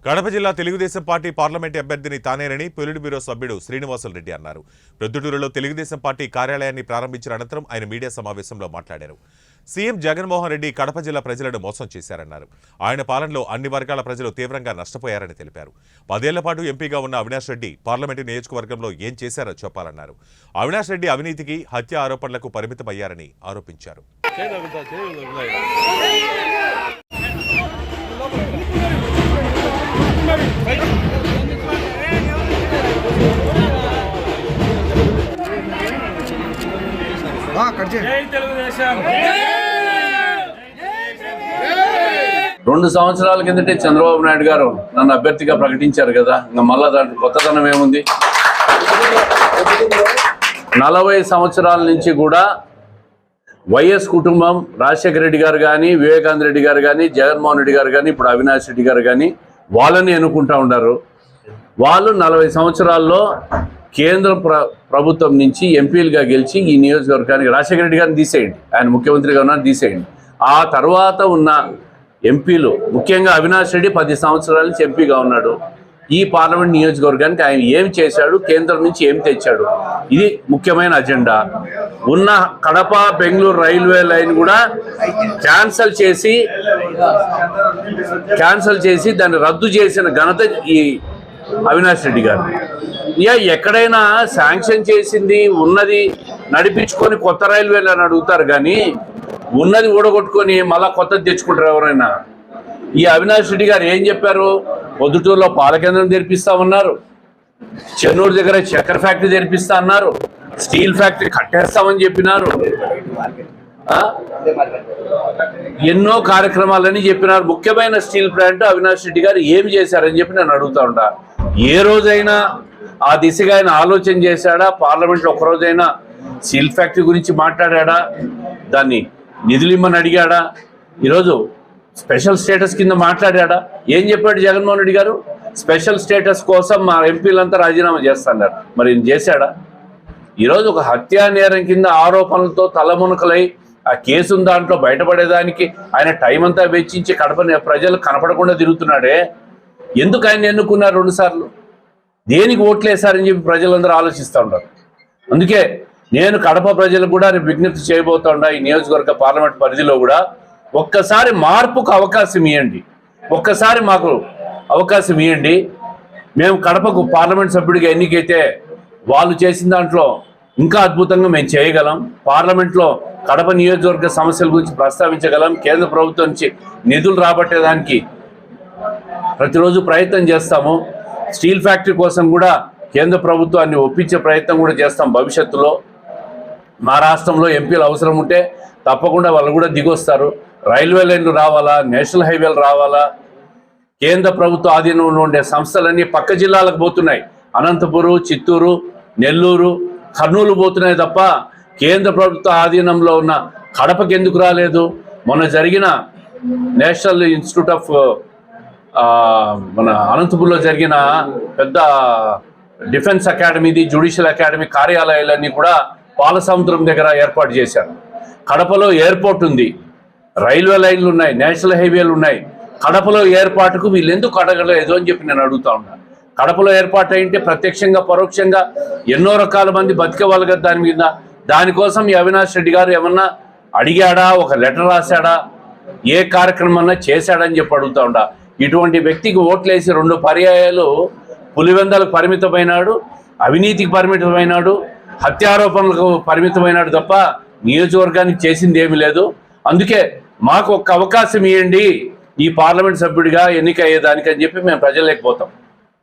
కడప జిల్లా Telugu Desam party parliament అభ్యర్థిని తానేనని polit bureau సభ్యుడు శ్రీనివాసులు రెడ్డి అన్నారు. ప్రొద్దుటూరులో తెలుగుదేశం పార్టీ కార్యాలయాన్ని ప్రారంభించిన అనంతరం ఆయన మీడియా సమావేశంలో మాట్లాడారు. సీఎం జగన్మోహన్ రెడ్డి కడప జిల్లా ప్రజలను మోసం చేశారన్నారు. ఆయన పాలనలో అన్ని వర్గాల ప్రజలు తీవ్రంగా నష్టపోయారని తెలిపారు. 10 ఏళ్ల పాటు ఎంపీగా ఉన్న అవినాష్ రెడ్డి పార్లమెంటు నియోజకవర్గంలో ఏం చేశారో చెప్పాలన్నారు. అవినాష్ రెడ్డి అవినీతికి, హత్య ఆరోపణలకు పరిమితమయ్యారని ఆరోపించారు. రెండు సంవత్సరాల కిందటే చంద్రబాబు నాయుడు గారు నన్ను అభ్యర్థిగా ప్రకటించారు కదా. ఇంకా మళ్ళా దాంట్లో కొత్తదనం ఏముంది? 40 సంవత్సరాల నుంచి కూడా వైఎస్ కుటుంబం, రాజశేఖర రెడ్డి గారు కానీ, వివేకానంద రెడ్డి గారు కానీ, జగన్మోహన్ రెడ్డి గారు కానీ, ఇప్పుడు అవినాష్ రెడ్డి గారు కానీ వాళ్ళని ఎన్నుకుంటా ఉన్నారు. వాళ్ళు 40 సంవత్సరాల్లో కేంద్ర ప్రభుత్వం నుంచి ఎంపీలుగా గెలిచి ఈ నియోజకవర్గానికి రాజశేఖర రెడ్డి గారిని తీసేయండి, ఆయన ముఖ్యమంత్రిగా ఉన్నారని తీసేయండి. ఆ తర్వాత ఉన్న ఎంపీలు, ముఖ్యంగా అవినాష్ రెడ్డి 10 సంవత్సరాల నుంచి ఎంపీగా ఉన్నాడు. ఈ పార్లమెంట్ నియోజకవర్గానికి ఆయన ఏం చేశాడు, కేంద్రం నుంచి ఏం తెచ్చాడు, ఇది ముఖ్యమైన అజెండా. ఉన్న కడప బెంగళూరు రైల్వే లైన్ కూడా క్యాన్సల్ చేసి దాన్ని రద్దు చేసిన ఘనత ఈ అవినాష్ రెడ్డి గారు. ఎక్కడైనా శాంక్షన్ చేసింది ఉన్నది నడిపించుకొని కొత్త రైల్వేలు అని అడుగుతారు, కానీ ఉన్నది ఊడగొట్టుకొని మళ్ళా కొత్తది తెచ్చుకుంటారు ఎవరైనా. ఈ అవినాష్ రెడ్డి గారు ఏం చెప్పారు? పొద్దుటూరులో పాల కేంద్రం తెరిపిస్తామన్నారు, చెన్నూరు దగ్గర చక్కెర ఫ్యాక్టరీ తెరిపిస్తా అన్నారు, స్టీల్ ఫ్యాక్టరీ కట్టేస్తామని చెప్పినారు, ఎన్నో కార్యక్రమాలని చెప్పినారు. ముఖ్యమైన స్టీల్ ప్లాంట్ అవినాష్ రెడ్డి గారు ఏమి చేశారని చెప్పి నేను అడుగుతా ఉంటా. ఏ రోజైనా ఆ దిశగా ఆయన ఆలోచన చేశాడా? పార్లమెంట్లో ఒకరోజైనా స్టీల్ ఫ్యాక్టరీ గురించి మాట్లాడా? దాన్ని నిధులు ఇమ్మని అడిగాడా? ఈరోజు స్పెషల్ స్టేటస్ కింద మాట్లాడా? ఏం చెప్పాడు జగన్మోహన్ రెడ్డి గారు? స్పెషల్ స్టేటస్ కోసం మా ఎంపీలంతా రాజీనామా చేస్తున్నారు. మరి ఈయన చేశాడా? ఈరోజు ఒక హత్యా నేరం కింద ఆరోపణలతో తలమునకలై ఆ కేసు దాంట్లో బయటపడేదానికి ఆయన టైం అంతా వెచ్చించి కడప ప్రజలు కనపడకుండా తిరుగుతున్నాడే. ఎందుకు ఆయన ఎన్నుకున్నారు 2 సార్లు? దేనికి ఓట్లేశారని చెప్పి ప్రజలందరూ ఆలోచిస్తూ ఉంటారు. అందుకే నేను కడప ప్రజలకు కూడా విజ్ఞప్తి చేయబోతా ఉన్నా. ఈ నియోజకవర్గ పార్లమెంట్ పరిధిలో కూడా ఒక్కసారి మార్పుకు అవకాశం ఇవ్వండి, ఒక్కసారి మాకు అవకాశం ఇవ్వండి. మేము కడపకు పార్లమెంట్ సభ్యుడిగా ఎన్నికైతే వాళ్ళు చేసిన దాంట్లో ఇంకా అద్భుతంగా మేము చేయగలం. పార్లమెంట్లో కడప నియోజకవర్గ సమస్యల గురించి ప్రస్తావించగలం. కేంద్ర ప్రభుత్వం నుంచి నిధులు రాబట్టేదానికి ప్రతిరోజు ప్రయత్నం చేస్తాము. స్టీల్ ఫ్యాక్టరీ కోసం కూడా కేంద్ర ప్రభుత్వాన్ని ఒప్పించే ప్రయత్నం కూడా చేస్తాం. భవిష్యత్తులో మా రాష్ట్రంలో ఎంపీలు అవసరం ఉంటే తప్పకుండా వాళ్ళు కూడా దిగొస్తారు. రైల్వే లైన్లు రావాలా, నేషనల్ హైవేలు రావాలా, కేంద్ర ప్రభుత్వ ఆధీనంలో ఉండే సంస్థలన్నీ పక్క జిల్లాలకు పోతున్నాయి. అనంతపురం, చిత్తూరు, నెల్లూరు, కర్నూలు పోతున్నాయి తప్ప కేంద్ర ప్రభుత్వ ఆధీనంలో ఉన్న కడపకి ఎందుకు రాలేదు? మొన్న జరిగిన నేషనల్ ఇన్స్టిట్యూట్ ఆఫ్ మన అనంతపురంలో జరిగిన పెద్ద డిఫెన్స్ అకాడమీది, జ్యుడిషియల్ అకాడమీ కార్యాలయాలన్నీ కూడా పాలసముద్రం దగ్గర ఏర్పాటు చేశారు. కడపలో ఎయిర్పోర్ట్ ఉంది, రైల్వే లైన్లు ఉన్నాయి, నేషనల్ హైవేలు ఉన్నాయి. కడపలో ఏర్పాటుకు వీళ్ళు ఎందుకు అడగలేదు అని చెప్పి నేను అడుగుతా ఉన్నా. కడపలో ఏర్పాటు అయింటే ప్రత్యక్షంగా పరోక్షంగా ఎన్నో రకాల మంది బతికేవాళ్ళు కదా దాని మీద. దానికోసం ఈ అవినాష్ రెడ్డి గారు ఏమన్నా అడిగాడా, ఒక లెటర్ రాశాడా, ఏ కార్యక్రమం చేశాడని చెప్పి అడుగుతా ఉంటా. ఇటువంటి వ్యక్తికి ఓట్లేసి 2 పర్యాయాలు పులివెందలకు పరిమితమైనాడు, అవినీతికి పరిమితమైనాడు, హత్యారోపణలకు పరిమితమైనాడు తప్ప నియోజకవర్గానికి చేసింది ఏమీ లేదు. అందుకే మాకు ఒక్క అవకాశం ఇవ్వండి ఈ పార్లమెంట్ సభ్యుడిగా ఎన్నిక అయ్యేదానికి అని చెప్పి మేము ప్రజలేకపోతాం.